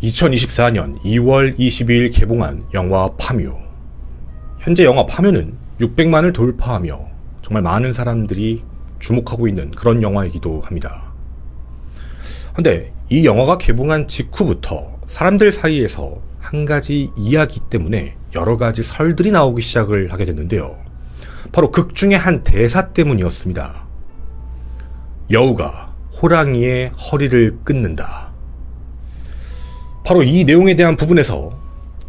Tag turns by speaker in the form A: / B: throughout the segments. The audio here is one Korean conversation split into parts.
A: 2024년 2월 22일 개봉한 영화 파묘. 현재 영화 파묘는 600만을 돌파하며 정말 많은 사람들이 주목하고 있는 그런 영화이기도 합니다. 근데 이 영화가 개봉한 직후부터 사람들 사이에서 한 가지 이야기 때문에 여러 가지 설들이 나오기 시작을 하게 됐는데요. 바로 극 중의 한 대사 때문이었습니다. 여우가 호랑이의 허리를 끊는다. 바로 이 내용에 대한 부분에서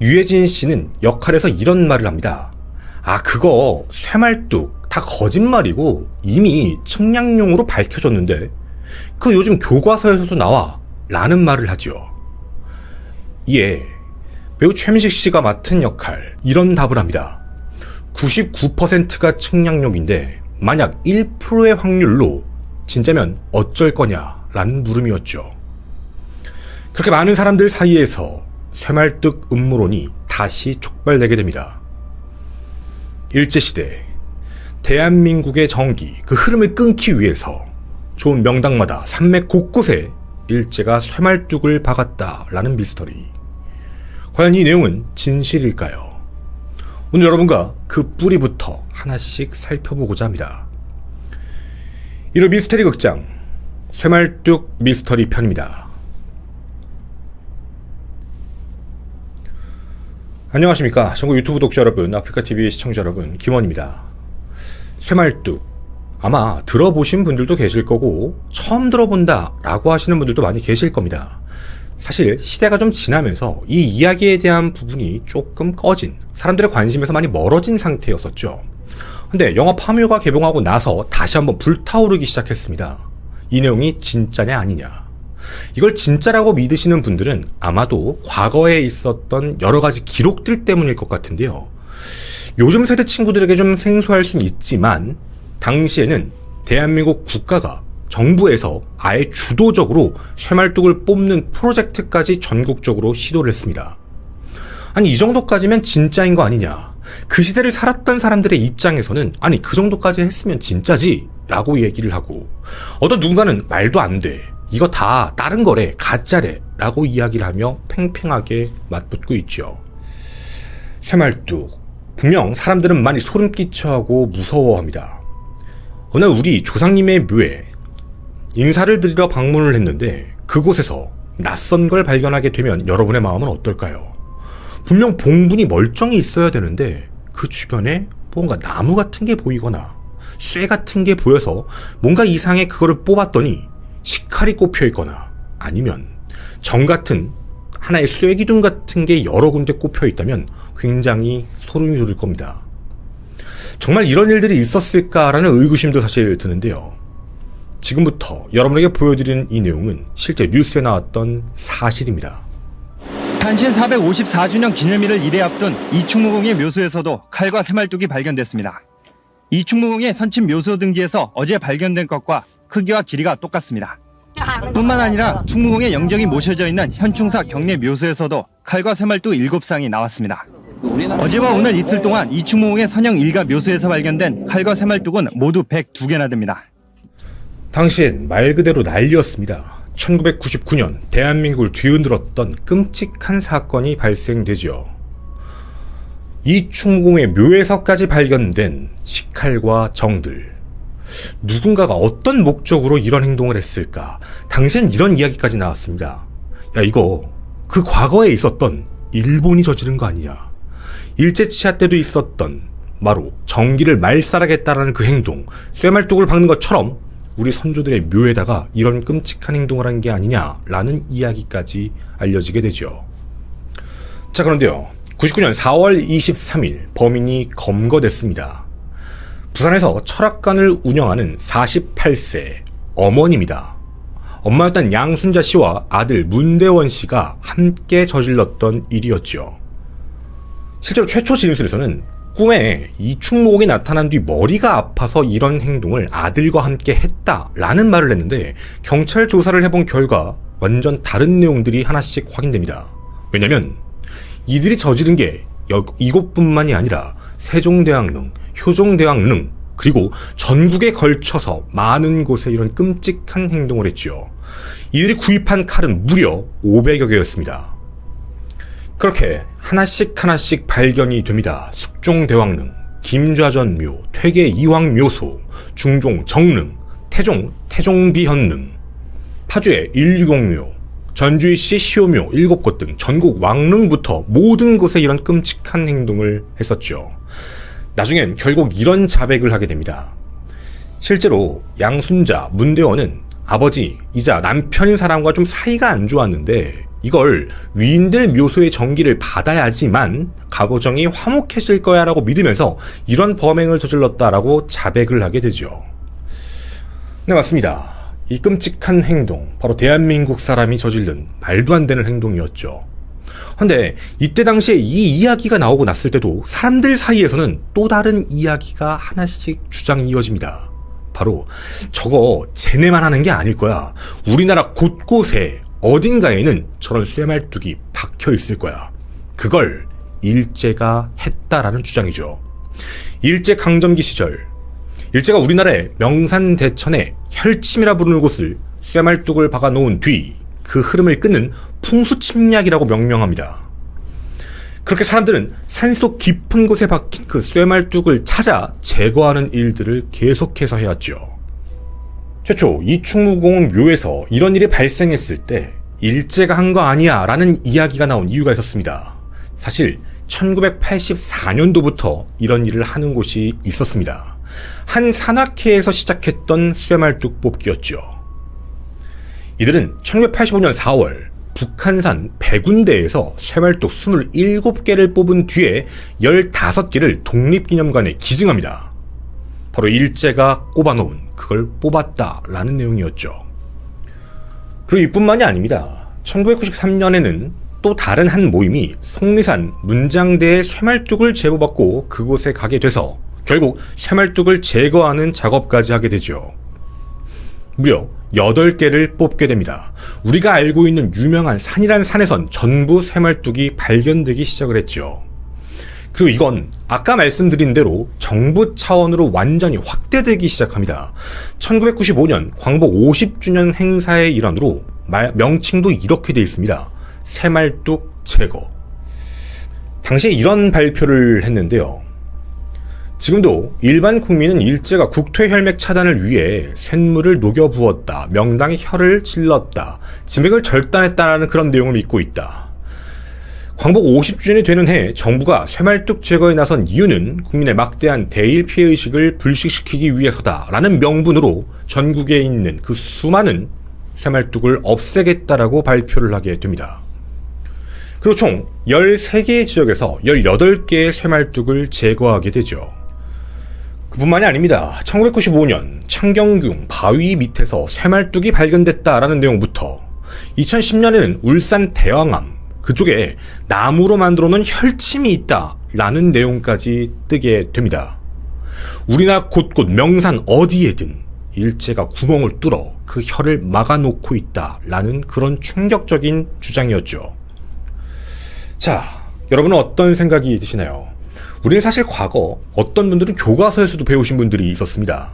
A: 유해진 씨는 역할에서 이런 말을 합니다. 그거 쇠말뚝 다 거짓말이고 이미 측량용으로 밝혀졌는데 그 요즘 교과서에서도 나와 라는 말을 하죠. 이에 배우 최민식 씨가 맡은 역할 이런 답을 합니다. 99%가 측량용인데 만약 1%의 확률로 진짜면 어쩔 거냐 라는 물음이었죠. 그렇게 많은 사람들 사이에서 쇠말뚝 음모론이 다시 촉발되게 됩니다. 일제시대 대한민국의 정기 그 흐름을 끊기 위해서 좋은 명당마다 산맥 곳곳에 일제가 쇠말뚝을 박았다라는 미스터리. 과연 이 내용은 진실일까요? 오늘 여러분과 그 뿌리부터 하나씩 살펴보고자 합니다. 1호 미스터리 극장 쇠말뚝 미스터리 편입니다. 안녕하십니까. 전국 유튜브 독자 여러분, 아프리카TV 시청자 여러분, 김원입니다. 쇠말뚝, 아마 들어보신 분들도 계실 거고 처음 들어본다 라고 하시는 분들도 많이 계실 겁니다. 사실 시대가 좀 지나면서 이 이야기에 대한 부분이 조금 꺼진, 사람들의 관심에서 많이 멀어진 상태였었죠. 근데 영화 파묘가 개봉하고 나서 다시 한번 불타오르기 시작했습니다. 이 내용이 진짜냐 아니냐. 이걸 진짜라고 믿으시는 분들은 아마도 과거에 있었던 여러 가지 기록들 때문일 것 같은데요. 요즘 세대 친구들에게 좀 생소할 수는 있지만 당시에는 대한민국 국가가 정부에서 아예 주도적으로 쇠말뚝을 뽑는 프로젝트까지 전국적으로 시도를 했습니다. 아니 이 정도까지면 진짜인 거 아니냐. 그 시대를 살았던 사람들의 입장에서는 아니 그 정도까지 했으면 진짜지 라고 얘기를 하고 어떤 누군가는 말도 안 돼. 이거 다 다른 거래, 가짜래 라고 이야기를 하며 팽팽하게 맞붙고 있죠. 쇠말뚝, 분명 사람들은 많이 소름 끼쳐하고 무서워합니다. 어느 날 우리 조상님의 묘에 인사를 드리러 방문을 했는데 그곳에서 낯선 걸 발견하게 되면 여러분의 마음은 어떨까요? 분명 봉분이 멀쩡히 있어야 되는데 그 주변에 뭔가 나무 같은 게 보이거나 쇠 같은 게 보여서 뭔가 이상해 그거를 뽑았더니 식칼이 꼽혀 있거나 아니면 정 같은 하나의 쇠기둥 같은 게 여러 군데 꼽혀 있다면 굉장히 소름이 돋을 겁니다. 정말 이런 일들이 있었을까라는 의구심도 사실 드는데요. 지금부터 여러분에게 보여드리는 이 내용은 실제 뉴스에 나왔던 사실입니다.
B: 탄신 454주년 기념일을 일에 앞둔 이충무공의 묘소에서도 칼과 쇠말뚝이 발견됐습니다. 이충무공의 선친 묘소 등지에서 어제 발견된 것과 크기와 길이가 똑같습니다. 뿐만 아니라 충무공의 영정이 모셔져 있는 현충사 경내 묘소에서도 칼과 쇠말뚝 7쌍이 나왔습니다. 어제와 오늘 이틀 동안 이충무공의 선영 일가 묘소에서 발견된 칼과 쇠말뚝은 모두 102개나 됩니다.
A: 당시엔 말 그대로 난리였습니다. 1999년 대한민국을 뒤흔들었던 끔찍한 사건이 발생되죠. 이충무공의 묘에서까지 발견된 식칼과 정들. 누군가가 어떤 목적으로 이런 행동을 했을까? 당시엔 이런 이야기까지 나왔습니다. 야 이거 그 과거에 있었던 일본이 저지른 거 아니냐. 일제치하 때도 있었던 바로 정기를 말살하겠다라는 그 행동, 쇠말뚝을 박는 것처럼 우리 선조들의 묘에다가 이런 끔찍한 행동을 한 게 아니냐라는 이야기까지 알려지게 되죠. 자 그런데요. 99년 4월 23일 범인이 검거됐습니다. 부산에서 철학관을 운영하는 48세 어머니입니다. 엄마였던 양순자 씨와 아들 문대원 씨가 함께 저질렀던 일이었죠. 실제로 최초 진술에서는 꿈에 이충무공이 나타난 뒤 머리가 아파서 이런 행동을 아들과 함께 했다라는 말을 했는데 경찰 조사를 해본 결과 완전 다른 내용들이 하나씩 확인됩니다. 왜냐면 이들이 저지른 게 이곳뿐만이 아니라 세종대왕릉, 효종대왕릉 그리고 전국에 걸쳐서 많은 곳에 이런 끔찍한 행동을 했죠. 이들이 구입한 칼은 무려 500여 개였습니다. 그렇게 하나씩 하나씩 발견이 됩니다. 숙종대왕릉, 김좌전묘, 퇴계 이황묘소, 중종 정릉, 태종 태종비현릉, 파주의 160묘, 전주의시 시호묘 7곳 등 전국 왕릉부터 모든 곳에 이런 끔찍한 행동을 했었죠. 나중엔 결국 이런 자백을 하게 됩니다. 실제로 양순자 문대원은 아버지이자 남편인 사람과 좀 사이가 안 좋았는데 이걸 위인들 묘소의 정기를 받아야지만 가보정이 화목해질 거야 라고 믿으면서 이런 범행을 저질렀다라고 자백을 하게 되죠. 네, 맞습니다. 이 끔찍한 행동, 바로 대한민국 사람이 저지른 말도 안 되는 행동이었죠. 근데 이때 당시에 이 이야기가 나오고 났을 때도 사람들 사이에서는 또 다른 이야기가 하나씩 주장이 이어집니다. 바로 저거 쟤네만 하는 게 아닐 거야. 우리나라 곳곳에 어딘가에는 저런 쇠말뚝이 박혀 있을 거야. 그걸 일제가 했다라는 주장이죠. 일제 강점기 시절 일제가 우리나라의 명산대천에 혈침이라 부르는 곳을 쇠말뚝을 박아놓은 뒤 그 흐름을 끊는 풍수침략이라고 명명합니다. 그렇게 사람들은 산속 깊은 곳에 박힌 그 쇠말뚝을 찾아 제거하는 일들을 계속해서 해왔죠. 최초 이충무공 묘에서 이런 일이 발생했을 때 일제가 한 거 아니야 라는 이야기가 나온 이유가 있었습니다. 사실 1984년도부터 이런 일을 하는 곳이 있었습니다. 한 산악회에서 시작했던 쇠말뚝 뽑기였죠. 이들은 1985년 4월 북한산 백운대에서 쇠말뚝 27개를 뽑은 뒤에 15개를 독립기념관에 기증합니다. 바로 일제가 꼽아놓은 그걸 뽑았다라는 내용이었죠. 그리고 이뿐만이 아닙니다. 1993년에는 또 다른 한 모임이 속리산 문장대의 쇠말뚝을 제보받고 그곳에 가게 돼서 결국 쇠말뚝을 제거하는 작업까지 하게 되죠. 무려 8개를 뽑게 됩니다. 우리가 알고 있는 유명한 산이란 산에선 전부 쇠말뚝이 발견되기 시작을 했죠. 그리고 이건 아까 말씀드린 대로 정부 차원으로 완전히 확대되기 시작합니다. 1995년 광복 50주년 행사의 일환으로 명칭도 이렇게 되어 있습니다. 쇠말뚝 제거. 당시에 이런 발표를 했는데요. 지금도 일반 국민은 일제가 국토혈맥 차단을 위해 쇳물을 녹여 부었다, 명당의 혀를 찔렀다, 지맥을 절단했다라는 그런 내용을 믿고 있다. 광복 50주년이 되는 해 정부가 쇠말뚝 제거에 나선 이유는 국민의 막대한 대일 피해의식을 불식시키기 위해서다라는 명분으로 전국에 있는 그 수많은 쇠말뚝을 없애겠다라고 발표를 하게 됩니다. 그리고 총 13개의 지역에서 18개의 쇠말뚝을 제거하게 되죠. 그뿐만이 아닙니다. 1995년 창경궁 바위 밑에서 쇠말뚝이 발견됐다라는 내용부터 2010년에는 울산 대왕암 그쪽에 나무로 만들어 놓은 혈침이 있다라는 내용까지 뜨게 됩니다. 우리나라 곳곳 명산 어디에든 일제가 구멍을 뚫어 그 혀를 막아놓고 있다라는 그런 충격적인 주장이었죠. 자, 여러분은 어떤 생각이 드시나요? 우리는 사실 과거 어떤 분들은 교과서에서도 배우신 분들이 있었습니다.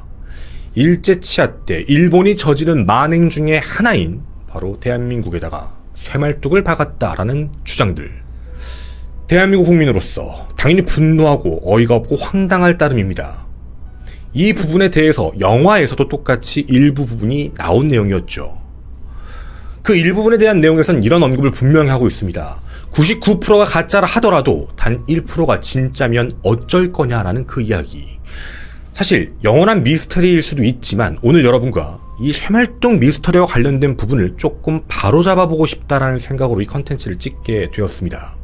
A: 일제 치하 때 일본이 저지른 만행 중에 하나인 바로 대한민국에다가 쇠말뚝을 박았다라는 주장들. 대한민국 국민으로서 당연히 분노하고 어이가 없고 황당할 따름입니다. 이 부분에 대해서 영화에서도 똑같이 일부 부분이 나온 내용이었죠. 그 일부분에 대한 내용에서는 이런 언급을 분명히 하고 있습니다. 99%가 가짜라 하더라도 단 1%가 진짜면 어쩔 거냐라는 그 이야기. 사실 영원한 미스터리일 수도 있지만 오늘 여러분과 이 쇠말뚝 미스터리와 관련된 부분을 조금 바로잡아보고 싶다라는 생각으로 이 컨텐츠를 찍게 되었습니다.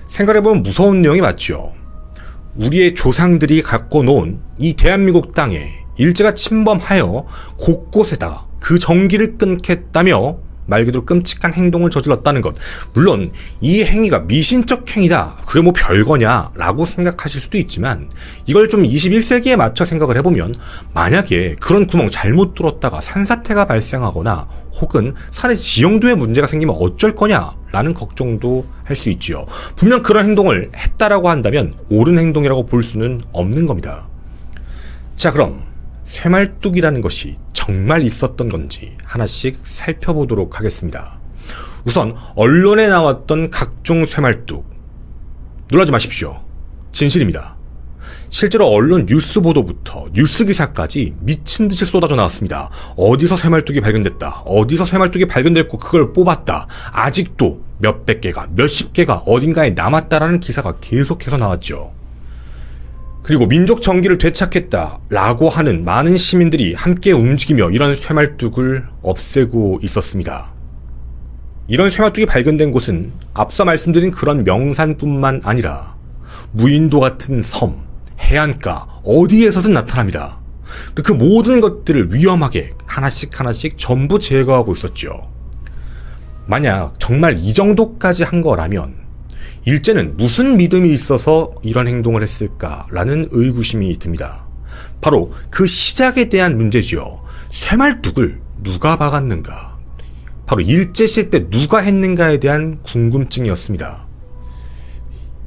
A: 생각해보면 무서운 내용이 맞죠. 우리의 조상들이 갖고 놓은 이 대한민국 땅에 일제가 침범하여 곳곳에다가 그 정기를 끊겠다며 말 그대로 끔찍한 행동을 저질렀다는 것. 물론 이 행위가 미신적 행위다, 그게 뭐 별거냐 라고 생각하실 수도 있지만 이걸 좀 21세기에 맞춰 생각을 해보면 만약에 그런 구멍 잘못 뚫었다가 산사태가 발생하거나 혹은 산의 지형도에 문제가 생기면 어쩔 거냐 라는 걱정도 할 수 있지요. 분명 그런 행동을 했다라고 한다면 옳은 행동이라고 볼 수는 없는 겁니다. 자, 그럼 쇠말뚝이라는 것이 정말 있었던 건지 하나씩 살펴보도록 하겠습니다. 우선 언론에 나왔던 각종 쇠말뚝, 놀라지 마십시오. 진실입니다. 실제로 언론 뉴스 보도부터 뉴스 기사까지 미친 듯이 쏟아져 나왔습니다. 어디서 쇠말뚝이 발견됐다. 어디서 쇠말뚝이 발견됐고 그걸 뽑았다. 아직도 몇백 개가, 몇십 개가 어딘가에 남았다라는 기사가 계속해서 나왔죠. 그리고 민족 정기를 되찾겠다라고 하는 많은 시민들이 함께 움직이며 이런 쇠말뚝을 없애고 있었습니다. 이런 쇠말뚝이 발견된 곳은 앞서 말씀드린 그런 명산뿐만 아니라 무인도 같은 섬, 해안가 어디에서든 나타납니다. 그 모든 것들을 위험하게 하나씩 전부 제거하고 있었죠. 만약 정말 이 정도까지 한 거라면 일제는 무슨 믿음이 있어서 이런 행동을 했을까라는 의구심이 듭니다. 바로 그 시작에 대한 문제지요. 쇠말뚝을 누가 박았는가? 바로 일제시대 때 누가 했는가에 대한 궁금증이었습니다.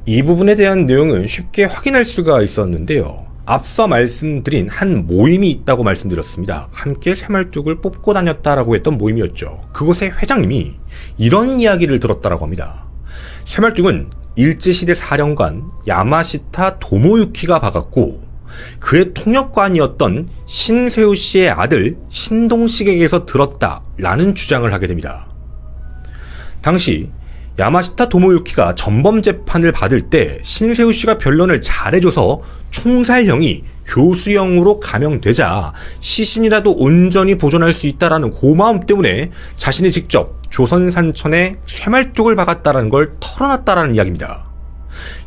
A: 이 부분에 대한 내용은 쉽게 확인할 수가 있었는데요. 앞서 말씀드린 한 모임이 있다고 말씀드렸습니다. 함께 쇠말뚝을 뽑고 다녔다라고 했던 모임이었죠. 그곳의 회장님이 이런 이야기를 들었다라고 합니다. 쇠말뚝은 일제시대 사령관 야마시타 도모유키가 박았고 그의 통역관이었던 신세우 씨의 아들 신동식에게서 들었다라는 주장을 하게 됩니다. 당시 야마시타 도모유키가 전범 재판을 받을 때 신세우 씨가 변론을 잘해줘서 총살형이 교수형으로 감형되자 시신이라도 온전히 보존할 수 있다라는 고마움 때문에 자신이 직접 조선 산천에 쇠말뚝을 박았다라는 걸 털어놨다라는 이야기입니다.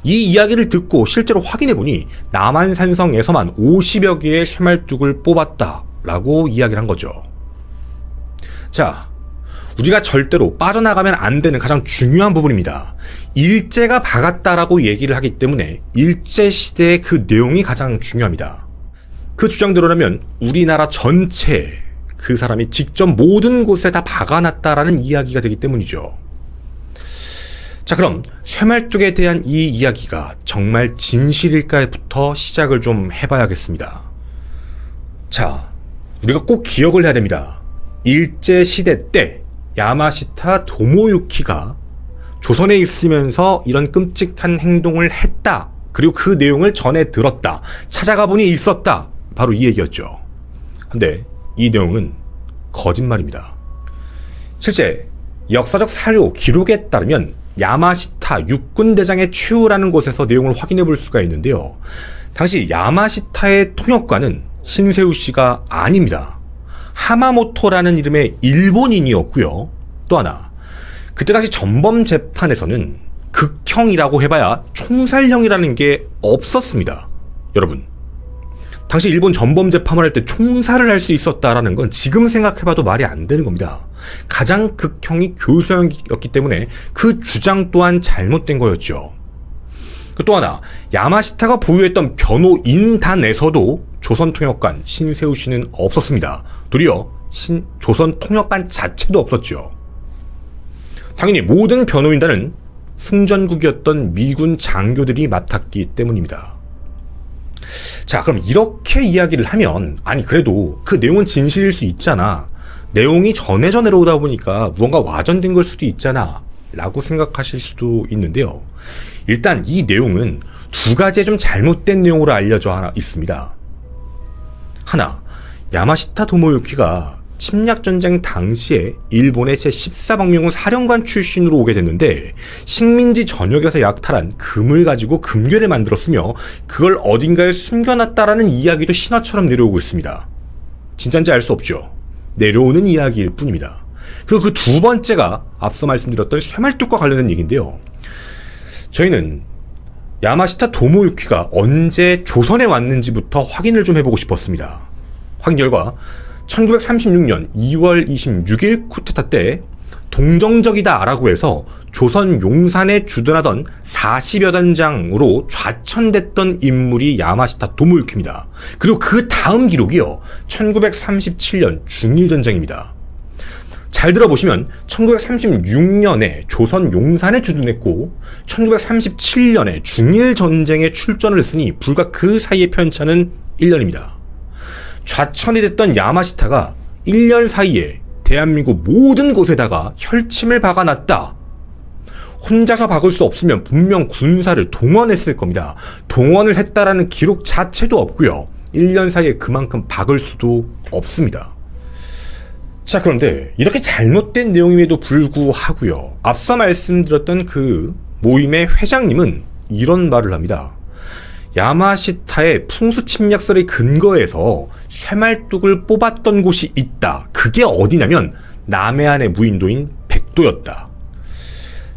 A: 이 이야기를 듣고 실제로 확인해보니 남한산성에서만 50여 개의 쇠말뚝을 뽑았다라고 이야기를 한 거죠. 자, 우리가 절대로 빠져나가면 안 되는 가장 중요한 부분입니다. 일제가 박았다라고 얘기를 하기 때문에 일제시대의 그 내용이 가장 중요합니다. 그 주장대로라면 우리나라 전체에 그 사람이 직접 모든 곳에 다 박아놨다라는 이야기가 되기 때문이죠. 자, 그럼 쇠말뚝에 대한 이 이야기가 정말 진실일까부터 시작을 좀 해봐야겠습니다. 자, 우리가 꼭 기억을 해야 됩니다. 일제시대 때 야마시타 도모유키가 조선에 있으면서 이런 끔찍한 행동을 했다. 그리고 그 내용을 전해 들었다. 찾아가 보니 있었다. 바로 이 얘기였죠. 근데 이 내용은 거짓말입니다. 실제 역사적 사료 기록에 따르면 야마시타 육군대장의 최후라는 곳에서 내용을 확인해 볼 수가 있는데요. 당시 야마시타의 통역관은 신세우 씨가 아닙니다. 하마모토라는 이름의 일본인이었고요. 또 하나, 그때 당시 전범 재판에서는 극형이라고 해봐야 총살형이라는 게 없었습니다. 여러분, 당시 일본 전범 재판을 할 때 총살을 할 수 있었다라는 건 지금 생각해봐도 말이 안 되는 겁니다. 가장 극형이 교수형이었기 때문에 그 주장 또한 잘못된 거였죠. 또 하나, 야마시타가 보유했던 변호인단에서도 조선 통역관 신세우 씨는 없었습니다. 도리어 조선 통역관 자체도 없었죠. 당연히 모든 변호인단은 승전국이었던 미군 장교들이 맡았기 때문입니다. 자, 그럼 이렇게 이야기를 하면, 아니 그래도 그 내용은 진실일 수 있잖아, 내용이 전해져 내려오다 보니까 무언가 와전된 걸 수도 있잖아 라고 생각하실 수도 있는데요. 일단 이 내용은 두 가지의 좀 잘못된 내용으로 알려져 있습니다. 하나, 야마시타 도모유키가 침략전쟁 당시에 일본의 제14방명군 사령관 출신으로 오게 됐는데 식민지 전역에서 약탈한 금을 가지고 금괴를 만들었으며 그걸 어딘가에 숨겨놨다라는 이야기도 신화처럼 내려오고 있습니다. 진짜인지 알 수 없죠. 내려오는 이야기일 뿐입니다. 그리고 그 두 번째가 앞서 말씀드렸던 쇠말뚝과 관련된 얘기인데요. 저희는 야마시타 도모유키가 언제 조선에 왔는지부터 확인을 좀 해보고 싶었습니다. 확인 결과 1936년 2월 26일 쿠데타 때 동정적이다 라고 해서 조선 용산에 주둔하던 40여 단장으로 좌천됐던 인물이 야마시타 도모유키입니다. 그리고 그 다음 기록이요, 1937년 중일전쟁입니다. 잘 들어보시면 1936년에 조선 용산에 주둔했고 1937년에 중일전쟁에 출전을 했으니 불과 그 사이의 편차는 1년입니다. 좌천이 됐던 야마시타가 1년 사이에 대한민국 모든 곳에다가 혈침을 박아놨다. 혼자서 박을 수 없으면 분명 군사를 동원했을 겁니다. 동원을 했다라는 기록 자체도 없고요. 1년 사이에 그만큼 박을 수도 없습니다. 자, 그런데 이렇게 잘못된 내용임에도 불구하고요. 앞서 말씀드렸던 그 모임의 회장님은 이런 말을 합니다. 야마시타의 풍수 침략설의 근거에서 쇠말뚝을 뽑았던 곳이 있다. 그게 어디냐면 남해안의 무인도인 백도였다.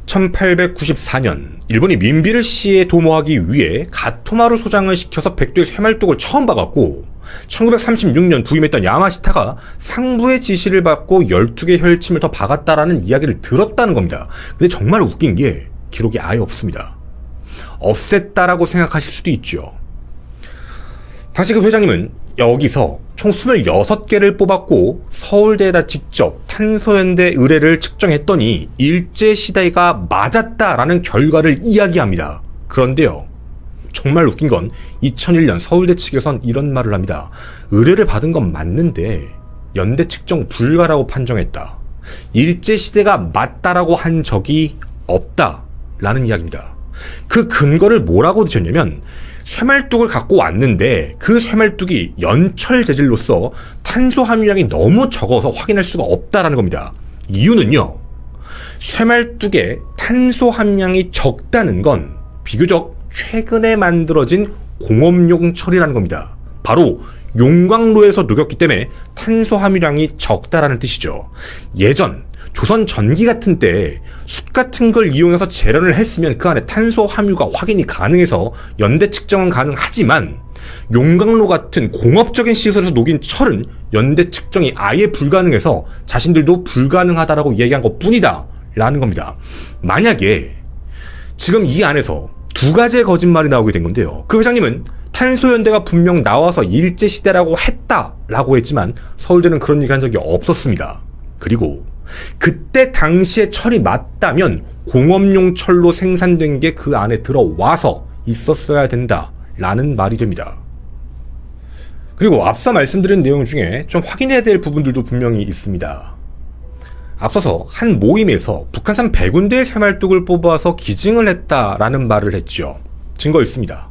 A: 1894년 일본이 민비를 시에 도모하기 위해 가토마루 소장을 시켜서 백도의 쇠말뚝을 처음 박았고 1936년 부임했던 야마시타가 상부의 지시를 받고 12개 혈침을 더 박았다라는 이야기를 들었다는 겁니다. 근데 정말 웃긴 게 기록이 아예 없습니다. 없앴다라고 생각하실 수도 있죠. 당시 그 회장님은 여기서 총 26개를 뽑았고 서울대에다 직접 탄소연대 의뢰를 측정했더니 일제시대가 맞았다라는 결과를 이야기합니다. 그런데요, 정말 웃긴 건 2001년 서울대 측에선 이런 말을 합니다. 의뢰를 받은 건 맞는데 연대 측정 불가라고 판정했다. 일제시대가 맞다라고 한 적이 없다라는 이야기입니다. 그 근거를 뭐라고 드셨냐면 쇠말뚝을 갖고 왔는데 그 쇠말뚝이 연철 재질로서 탄소 함유량이 너무 적어서 확인할 수가 없다라는 겁니다. 이유는요, 쇠말뚝의 탄소 함량이 적다는 건 비교적 최근에 만들어진 공업용 철이라는 겁니다. 바로 용광로에서 녹였기 때문에 탄소 함유량이 적다라는 뜻이죠. 예전 조선 전기 같은 때 숯 같은 걸 이용해서 재련을 했으면 그 안에 탄소 함유가 확인이 가능해서 연대 측정은 가능하지만 용광로 같은 공업적인 시설에서 녹인 철은 연대 측정이 아예 불가능해서 자신들도 불가능하다라고 얘기한 것 뿐이다 라는 겁니다. 만약에 지금 이 안에서 두 가지의 거짓말이 나오게 된 건데요. 그 회장님은 탄소연대가 분명 나와서 일제시대라고 했다라고 했지만 서울대는 그런 얘기 한 적이 없었습니다. 그리고 그때 당시에 철이 맞다면 공업용 철로 생산된 게 그 안에 들어와서 있었어야 된다라는 말이 됩니다. 그리고 앞서 말씀드린 내용 중에 좀 확인해야 될 부분들도 분명히 있습니다. 앞서서 한 모임에서 북한산 100군데의 쇠말뚝을 뽑아서 기증을 했다라는 말을 했죠. 증거 있습니다.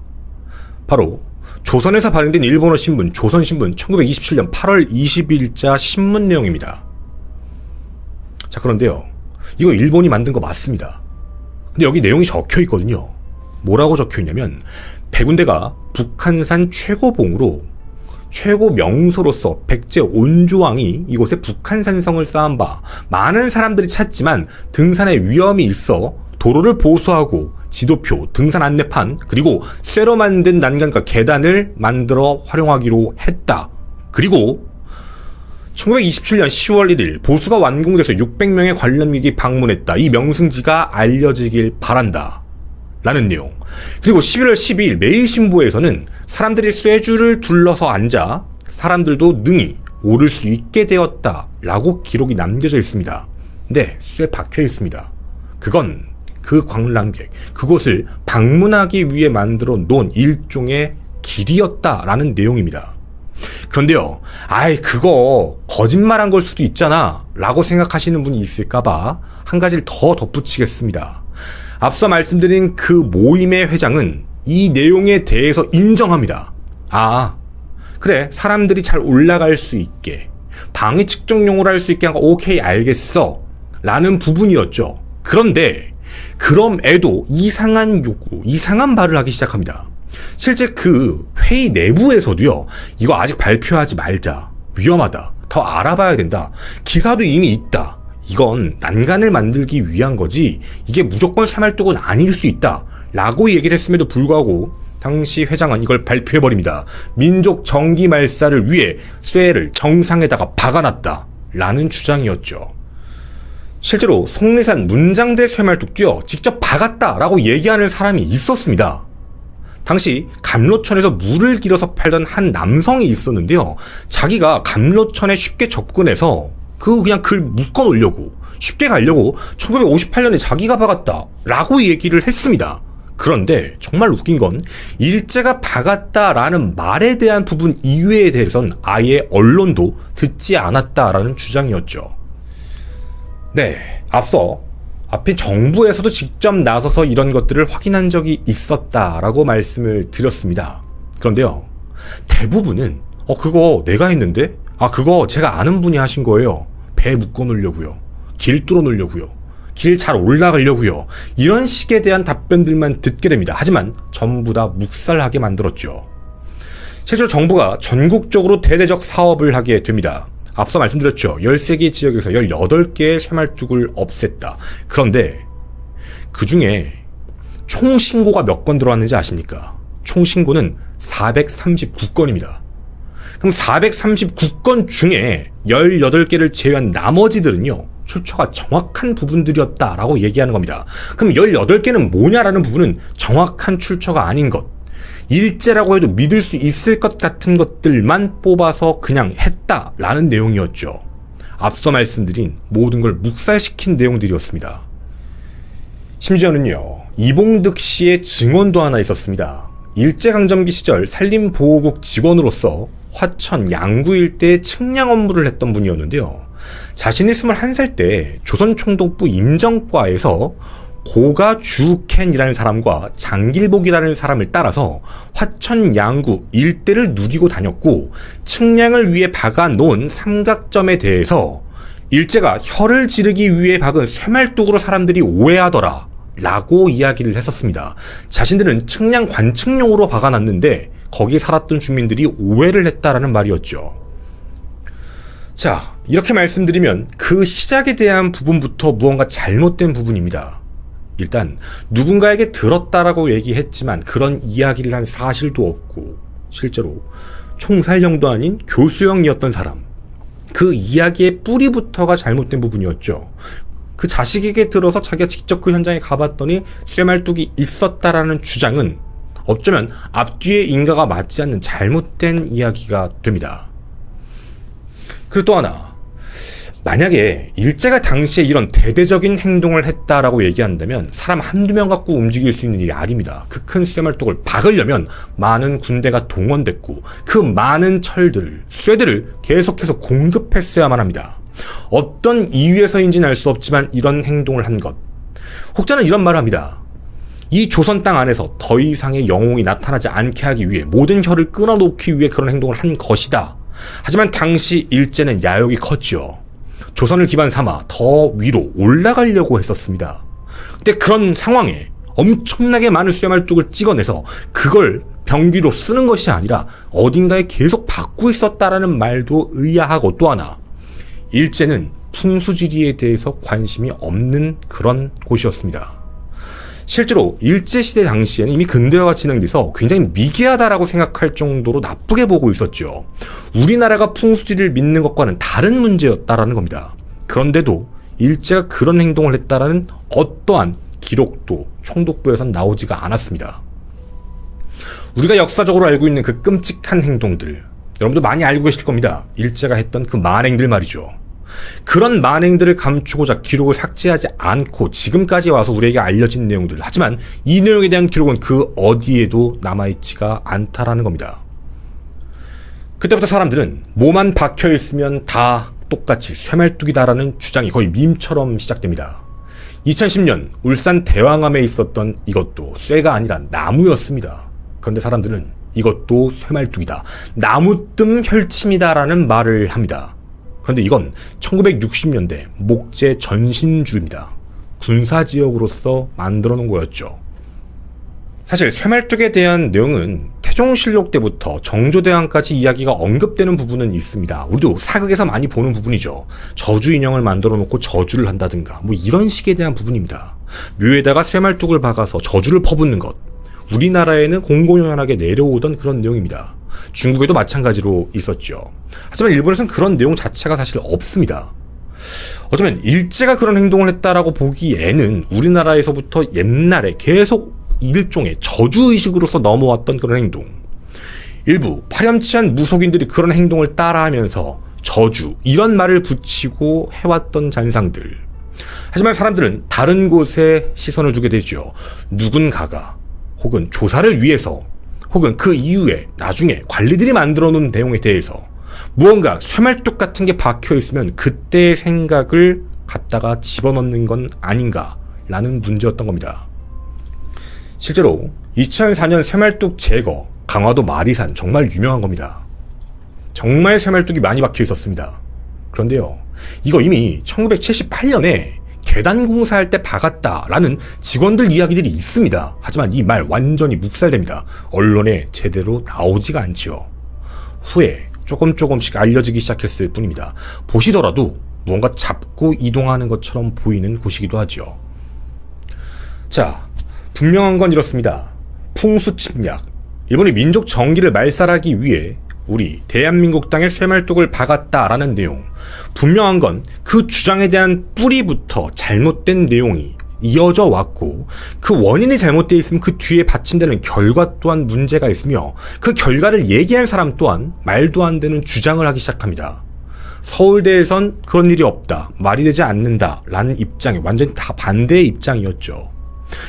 A: 바로 조선에서 발행된 일본어 신문 조선신문 1927년 8월 20일자 신문 내용입니다. 자, 그런데요, 이거 일본이 만든 거 맞습니다. 근데 여기 내용이 적혀 있거든요. 뭐라고 적혀 있냐면 100군데가 북한산 최고봉으로 최고 명소로서 백제 온조왕이 이곳에 북한산성을 쌓은 바 많은 사람들이 찾지만 등산에 위험이 있어 도로를 보수하고 지도표, 등산 안내판, 그리고 쇠로 만든 난간과 계단을 만들어 활용하기로 했다. 그리고 1927년 10월 1일 보수가 완공돼서 600명의 관람객이 방문했다. 이 명승지가 알려지길 바란다. 라는 내용. 그리고 11월 12일 매일신보에서는 사람들이 쇠줄을 둘러서 앉아 사람들도 능히 오를 수 있게 되었다. 라고 기록이 남겨져 있습니다. 네, 쇠 박혀 있습니다. 그건 그 관람객, 그곳을 방문하기 위해 만들어 놓은 일종의 길이었다라는 내용입니다. 그런데요, 아이 그거 거짓말한 걸 수도 있잖아 라고 생각하시는 분이 있을까봐 한 가지를 더 덧붙이겠습니다. 앞서 말씀드린 그 모임의 회장은 이 내용에 대해서 인정합니다. 아, 그래, 사람들이 잘 올라갈 수 있게 방위 측정용으로 할 수 있게 한 거 오케이 알겠어 라는 부분이었죠. 그런데 그럼에도 이상한 요구, 이상한 말을 하기 시작합니다. 실제 그 회의 내부에서도요, 이거 아직 발표하지 말자, 위험하다, 더 알아봐야 된다, 기사도 이미 있다, 이건 난간을 만들기 위한 거지 이게 무조건 쇠말뚝은 아닐 수 있다 라고 얘기를 했음에도 불구하고 당시 회장은 이걸 발표해버립니다. 민족 정기 말살을 위해 쇠를 정상에다가 박아놨다 라는 주장이었죠. 실제로 속리산 문장대 쇠말뚝도요, 직접 박았다라고 얘기하는 사람이 있었습니다. 당시 감로천에서 물을 길어서 팔던 한 남성이 있었는데요, 자기가 감로천에 쉽게 접근해서 그냥 글 묶어 놓으려고, 쉽게 가려고 1958년에 자기가 박았다 라고 얘기를 했습니다. 그런데 정말 웃긴 건 일제가 박았다라는 말에 대한 부분 이외에 대해선 아예 언론도 듣지 않았다라는 주장이었죠. 네, 앞에 정부에서도 직접 나서서 이런 것들을 확인한 적이 있었다라고 말씀을 드렸습니다. 그런데요, 대부분은 그거 내가 했는데? 그거 제가 아는 분이 하신 거예요. 배 묶어 놓으려고요. 길 뚫어 놓으려고요. 길 잘 올라가려고요. 이런 식에 대한 답변들만 듣게 됩니다. 하지만 전부 다 묵살하게 만들었죠. 실제로 정부가 전국적으로 대대적 사업을 하게 됩니다. 앞서 말씀드렸죠. 13개 지역에서 18개의 쇠말뚝을 없앴다. 그런데 그 중에 총 신고가 몇 건 들어왔는지 아십니까? 총 신고는 439건입니다. 그럼 439건 중에 18개를 제외한 나머지들은요, 출처가 정확한 부분들이었다라고 얘기하는 겁니다. 그럼 18개는 뭐냐라는 부분은 정확한 출처가 아닌 것, 일제라고 해도 믿을 수 있을 것 같은 것들만 뽑아서 그냥 했다라는 내용이었죠. 앞서 말씀드린 모든 걸 묵살시킨 내용들이었습니다. 심지어는요, 이봉득 씨의 증언도 하나 있었습니다. 일제강점기 시절 산림보호국 직원으로서 화천, 양구 일대의 측량 업무를 했던 분이었는데요. 자신이 21살 때 조선총독부 임정과에서 고가 주켄이라는 사람과 장길복이라는 사람을 따라서 화천, 양구 일대를 누비고 다녔고, 측량을 위해 박아놓은 삼각점에 대해서 일제가 혀를 지르기 위해 박은 쇠말뚝으로 사람들이 오해하더라 라고 이야기를 했었습니다. 자신들은 측량 관측용으로 박아놨는데 거기 살았던 주민들이 오해를 했다라는 말이었죠. 자, 이렇게 말씀드리면 그 시작에 대한 부분부터 무언가 잘못된 부분입니다. 일단 누군가에게 들었다라고 얘기했지만 그런 이야기를 한 사실도 없고, 실제로 총살형도 아닌 교수형이었던 사람, 그 이야기의 뿌리부터가 잘못된 부분이었죠. 그 자식에게 들어서 자기가 직접 그 현장에 가봤더니 쇠말뚝이 있었다라는 주장은 어쩌면 앞뒤의 인과가 맞지 않는 잘못된 이야기가 됩니다. 그리고 또 하나, 만약에 일제가 당시에 이런 대대적인 행동을 했다라고 얘기한다면 사람 한두 명 갖고 움직일 수 있는 일이 아닙니다. 그 큰 쇠말뚝을 박으려면 많은 군대가 동원됐고 그 많은 철들을, 쇠들을 계속해서 공급했어야만 합니다. 어떤 이유에서인지는 알 수 없지만 이런 행동을 한 것. 혹자는 이런 말을 합니다. 이 조선 땅 안에서 더 이상의 영웅이 나타나지 않게 하기 위해 모든 혀를 끊어놓기 위해 그런 행동을 한 것이다. 하지만 당시 일제는 야욕이 컸지요. 조선을 기반 삼아 더 위로 올라가려고 했었습니다. 근데 그런 상황에 엄청나게 많은 쇠말뚝을 찍어내서 그걸 병기로 쓰는 것이 아니라 어딘가에 계속 받고 있었다라는 말도 의아하고, 또 하나, 일제는 풍수지리에 대해서 관심이 없는 그런 곳이었습니다. 실제로 일제시대 당시에는 이미 근대화가 진행돼서 굉장히 미개하다라고 생각할 정도로 나쁘게 보고 있었죠. 우리나라가 풍수지리를 믿는 것과는 다른 문제였다라는 겁니다. 그런데도 일제가 그런 행동을 했다라는 어떠한 기록도 총독부에선 나오지가 않았습니다. 우리가 역사적으로 알고 있는 그 끔찍한 행동들, 여러분도 많이 알고 계실 겁니다. 일제가 했던 그 만행들 말이죠. 그런 만행들을 감추고자 기록을 삭제하지 않고 지금까지 와서 우리에게 알려진 내용들, 하지만 이 내용에 대한 기록은 그 어디에도 남아있지가 않다라는 겁니다. 그때부터 사람들은 뭐만 박혀있으면 다 똑같이 쇠말뚝이다라는 주장이 거의 밈처럼 시작됩니다. 2010년 울산 대왕암에 있었던 이것도 쇠가 아니라 나무였습니다. 그런데 사람들은 이것도 쇠말뚝이다, 나무뜸 혈침이다라는 말을 합니다. 그런데 이건 1960년대 목재 전신주입니다. 군사지역으로서 만들어 놓은 거였죠. 사실 쇠말뚝에 대한 내용은 태종실록 때부터 정조대왕까지 이야기가 언급되는 부분은 있습니다. 우리도 사극에서 많이 보는 부분이죠. 저주 인형을 만들어 놓고 저주를 한다든가 뭐 이런 식에 대한 부분입니다. 묘에다가 쇠말뚝을 박아서 저주를 퍼붓는 것, 우리나라에는 공공연하게 내려오던 그런 내용입니다. 중국에도 마찬가지로 있었죠. 하지만 일본에서는 그런 내용 자체가 사실 없습니다. 어쩌면 일제가 그런 행동을 했다라고 보기에는 우리나라에서부터 옛날에 계속 일종의 저주의식으로서 넘어왔던 그런 행동, 일부 파렴치한 무속인들이 그런 행동을 따라하면서 저주, 이런 말을 붙이고 해왔던 잔상들. 하지만 사람들은 다른 곳에 시선을 두게 되죠. 누군가가 혹은 조사를 위해서 혹은 그 이후에 나중에 관리들이 만들어 놓은 내용에 대해서 무언가 쇠말뚝 같은 게 박혀 있으면 그때의 생각을 갖다가 집어넣는 건 아닌가라는 문제였던 겁니다. 실제로 2004년 쇠말뚝 제거, 강화도 마리산 정말 유명한 겁니다. 정말 쇠말뚝이 많이 박혀 있었습니다. 그런데요, 이거 이미 1978년에 계단 공사할 때 박았다라는 직원들 이야기들이 있습니다. 하지만 이 말 완전히 묵살됩니다. 언론에 제대로 나오지가 않지요. 후에 조금씩 알려지기 시작했을 뿐입니다. 보시더라도 무언가 잡고 이동하는 것처럼 보이는 곳이기도 하죠. 자, 분명한 건 이렇습니다. 풍수 침략. 일본이 민족 정기를 말살하기 위해 우리 대한민국 땅에 쇠말뚝을 박았다라는 내용. 분명한 건 그 주장에 대한 뿌리부터 잘못된 내용이 이어져 왔고, 그 원인이 잘못되어 있으면 그 뒤에 받침되는 결과 또한 문제가 있으며, 그 결과를 얘기한 사람 또한 말도 안 되는 주장을 하기 시작합니다. 서울대에선 그런 일이 없다, 말이 되지 않는다 라는 입장이 완전히 다 반대의 입장이었죠.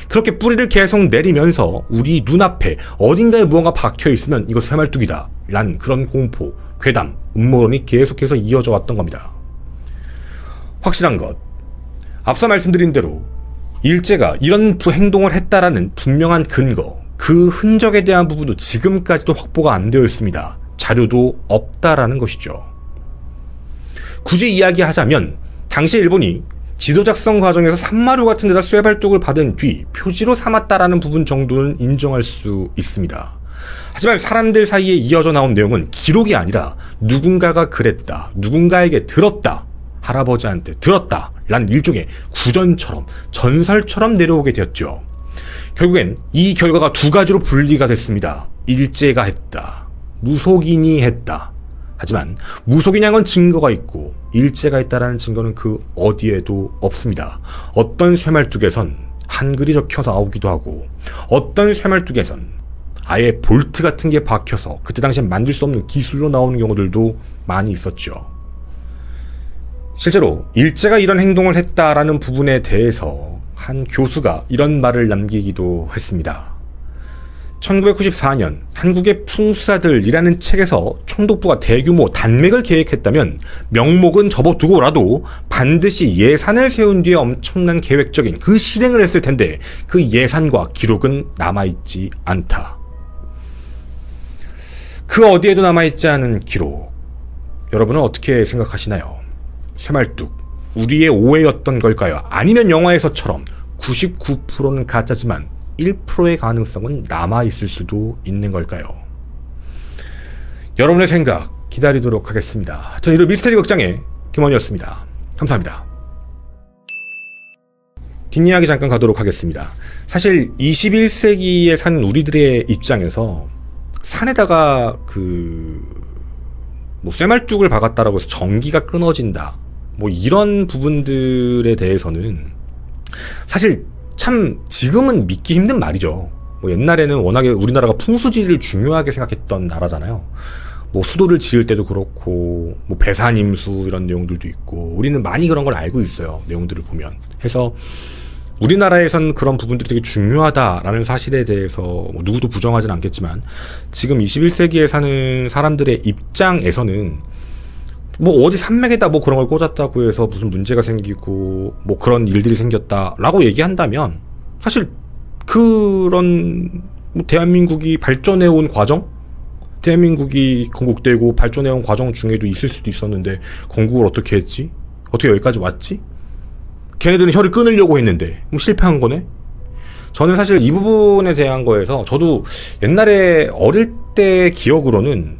A: 그렇게 뿌리를 계속 내리면서 우리 눈앞에 어딘가에 무언가 박혀있으면 이거 쇠말뚝이다 라는 그런 공포, 괴담, 음모론이 계속해서 이어져 왔던 겁니다. 확실한 것, 앞서 말씀드린 대로 일제가 이런 행동을 했다라는 분명한 근거, 그 흔적에 대한 부분도 지금까지도 확보가 안 되어 있습니다. 자료도 없다라는 것이죠. 굳이 이야기하자면 당시 일본이 지도 작성 과정에서 산마루 같은 데다 쇠발뚝을 받은 뒤 표지로 삼았다라는 부분 정도는 인정할 수 있습니다. 하지만 사람들 사이에 이어져 나온 내용은 기록이 아니라 누군가가 그랬다, 누군가에게 들었다, 할아버지한테 들었다 라는 일종의 구전처럼, 전설처럼 내려오게 되었죠. 결국엔 이 결과가 두 가지로 분리가 됐습니다. 일제가 했다, 무속인이 했다. 하지만 무속인한 건 증거가 있고 일제가 했다라는 증거는 그 어디에도 없습니다. 어떤 쇠말뚝에선 한글이 적혀서 나오기도 하고, 어떤 쇠말뚝에선 아예 볼트 같은 게 박혀서 그때 당시엔 만들 수 없는 기술로 나오는 경우들도 많이 있었죠. 실제로 일제가 이런 행동을 했다라는 부분에 대해서 한 교수가 이런 말을 남기기도 했습니다. 1994년 한국의 풍수사들이라는 책에서 총독부가 대규모 단맥을 계획했다면 명목은 접어두고라도 반드시 예산을 세운 뒤에 엄청난 계획적인 그 실행을 했을 텐데 그 예산과 기록은 남아있지 않다. 그 어디에도 남아있지 않은 기록, 여러분은 어떻게 생각하시나요? 쇠말뚝, 우리의 오해였던 걸까요? 아니면 영화에서처럼 99%는 가짜지만 1%의 가능성은 남아있을 수도 있는 걸까요? 여러분의 생각 기다리도록 하겠습니다. 저는 이런 미스테리 극장의 김원이었습니다. 감사합니다. 뒷이야기 잠깐 가도록 하겠습니다. 사실 21세기에 사는 우리들의 입장에서 산에다가 쇠말뚝을 박았다라고 해서 전기가 끊어진다, 이런 부분들에 대해서는 사실 참 지금은 믿기 힘든 말이죠. 옛날에는 워낙에 우리나라가 풍수지리를 중요하게 생각했던 나라잖아요. 수도를 지을 때도 그렇고 배산임수 이런 내용들도 있고 우리는 많이 그런 걸 알고 있어요. 내용들을 보면. 해서 우리나라에선 그런 부분들이 되게 중요하다라는 사실에 대해서 누구도 부정하진 않겠지만, 지금 21세기에 사는 사람들의 입장에서는 어디 산맥에다 그런 걸 꽂았다고 해서 무슨 문제가 생기고 그런 일들이 생겼다라고 얘기한다면, 사실 그런 대한민국이 발전해온 과정, 대한민국이 건국되고 발전해온 과정 중에도 있을 수도 있었는데 건국을 어떻게 했지? 어떻게 여기까지 왔지? 걔네들은 혀를 끊으려고 했는데 실패한 거네? 저는 사실 이 부분에 대한 거에서 저도 옛날에 어릴 때 기억으로는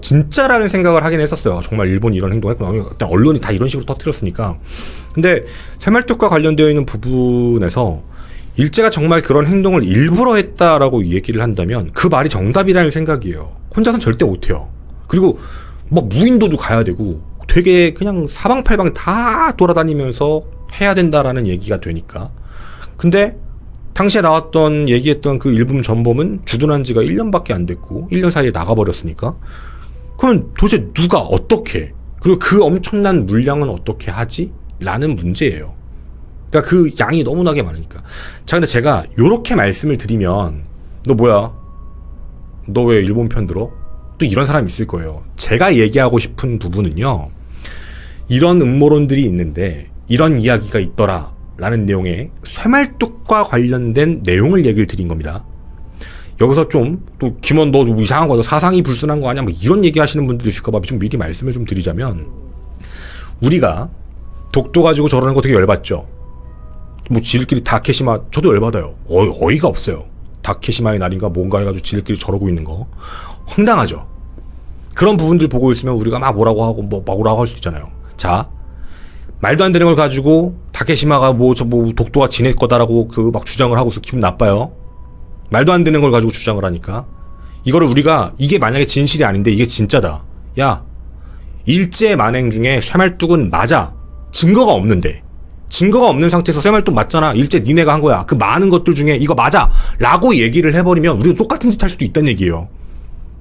A: 진짜라는 생각을 하긴 했었어요. 정말 일본이 이런 행동을 했구나. 일단 언론이 다 이런 식으로 터뜨렸으니까. 근데 쇠말뚝과 관련되어 있는 부분에서 일제가 정말 그런 행동을 일부러 했다라고 얘기를 한다면 그 말이 정답이라는 생각이에요. 혼자서는 절대 못해요. 그리고 무인도도 가야 되고 되게 그냥 사방팔방 다 돌아다니면서 해야 된다라는 얘기가 되니까. 근데 당시에 얘기했던 그 일본 전범은 주둔한 지가 1년밖에 안 됐고 1년 사이에 나가버렸으니까, 그러면 도대체 누가 어떻게, 그리고 그 엄청난 물량은 어떻게 하지? 라는 문제예요. 그러니까 그 양이 너무나게 많으니까. 자, 근데 제가 요렇게 말씀을 드리면 너 뭐야? 너 왜 일본 편 들어? 또 이런 사람이 있을 거예요. 제가 얘기하고 싶은 부분은요, 이런 음모론들이 있는데 이런 이야기가 있더라 라는 내용의 쇠말뚝과 관련된 내용을 얘기를 드린 겁니다. 여기서 좀 또 김원 너 이상한 거너 사상이 불순한 거 아니야 뭐 이런 얘기 하시는 분들이 있을까봐 좀 미리 말씀을 좀 드리자면, 우리가 독도 가지고 저러는 거 되게 열받죠. 뭐 지들끼리 다케시마, 저도 열받아요. 어이가 없어요. 다케시마의 날인가 뭔가 해가지고 지들끼리 저러고 있는 거 황당하죠. 그런 부분들 보고 있으면 우리가 막 뭐라고 하고 뭐라고 할 수 있잖아요. 자, 말도 안 되는 걸 가지고 다케시마가 뭐 독도가 지낼 거다라고 그 막 주장을 하고서 기분 나빠요. 말도 안 되는 걸 가지고 주장을 하니까. 이거를 우리가, 이게 만약에 진실이 아닌데 이게 진짜다. 야, 일제 만행 중에 쇠말뚝은 맞아. 증거가 없는데. 증거가 없는 상태에서 쇠말뚝 맞잖아. 일제 니네가 한 거야. 그 많은 것들 중에 이거 맞아. 라고 얘기를 해버리면 우리가 똑같은 짓 할 수도 있다는 얘기예요.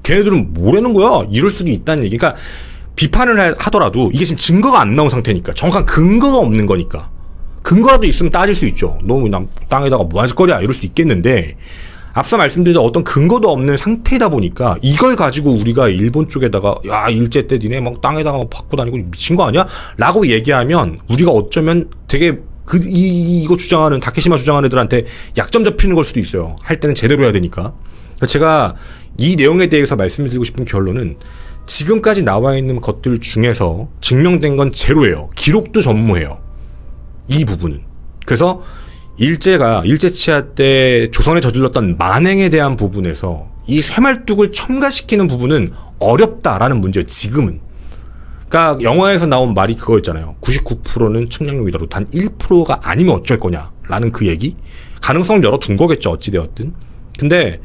A: 걔네들은 뭐라는 거야? 이럴 수도 있다는 얘기. 그러니까 비판을 하더라도 이게 지금 증거가 안 나온 상태니까. 정확한 근거가 없는 거니까. 근거라도 있으면 따질 수 있죠. 너무 땅에다가 뭐 하실 거냐 이럴 수 있겠는데, 앞서 말씀드린 어떤 근거도 없는 상태다 보니까 이걸 가지고 우리가 일본 쪽에다가 야 일제 때 니네 막 땅에다가 막 박고 다니고 미친 거 아니야? 라고 얘기하면 우리가 어쩌면 되게 이거 주장하는 다케시마 주장하는 애들한테 약점 잡히는 걸 수도 있어요. 할 때는 제대로 해야 되니까. 그러니까 제가 이 내용에 대해서 말씀드리고 싶은 결론은, 지금까지 나와 있는 것들 중에서 증명된 건 제로예요. 기록도 전무해요. 이 부분은. 그래서 일제 치하 때 조선에 저질렀던 만행에 대한 부분에서 이 쇠말뚝을 첨가시키는 부분은 어렵다라는 문제예요. 지금은. 그러니까 영화에서 나온 말이 그거였잖아요. 99%는 측량용이다로 단 1%가 아니면 어쩔 거냐라는 그 얘기. 가능성 열어둔 거겠죠. 어찌되었든. 근데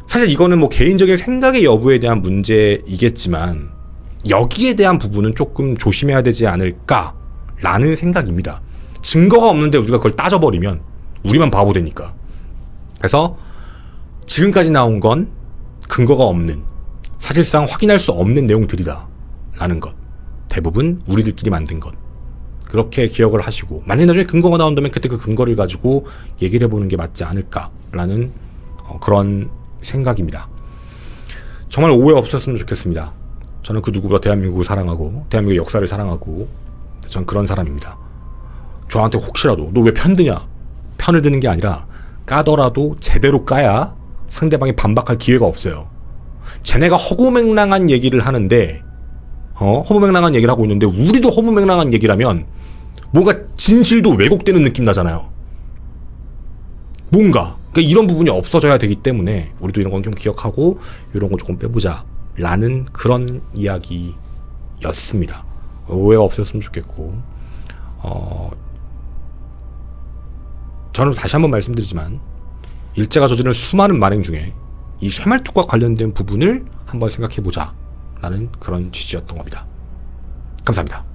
A: 사실 이거는 뭐 개인적인 생각의 여부에 대한 문제이겠지만 여기에 대한 부분은 조금 조심해야 되지 않을까라는 생각입니다. 증거가 없는데 우리가 그걸 따져버리면 우리만 바보 되니까. 그래서 지금까지 나온 건 근거가 없는, 사실상 확인할 수 없는 내용들이다 라는 것. 대부분 우리들끼리 만든 것. 그렇게 기억을 하시고, 만약 나중에 근거가 나온다면 그때 그 근거를 가지고 얘기를 해보는 게 맞지 않을까라는 그런 생각입니다. 정말 오해 없었으면 좋겠습니다. 저는 그 누구보다 대한민국을 사랑하고 대한민국의 역사를 사랑하고 전 그런 사람입니다. 저한테 혹시라도 너 왜 편드냐? 편을 드는 게 아니라 까더라도 제대로 까야 상대방이 반박할 기회가 없어요. 쟤네가 허무맹랑한 얘기를 하는데 허무맹랑한 얘기를 하고 있는데 우리도 허무맹랑한 얘기라면 뭔가 진실도 왜곡되는 느낌 나잖아요. 뭔가 그러니까 이런 부분이 없어져야 되기 때문에 우리도 이런 건 좀 기억하고 이런 거 조금 빼보자 라는 그런 이야기였습니다. 오해가 없었으면 좋겠고, 저는 다시 한번 말씀드리지만 일제가 저지른 수많은 만행 중에 이 쇠말뚝과 관련된 부분을 한번 생각해보자 라는 그런 취지였던 겁니다. 감사합니다.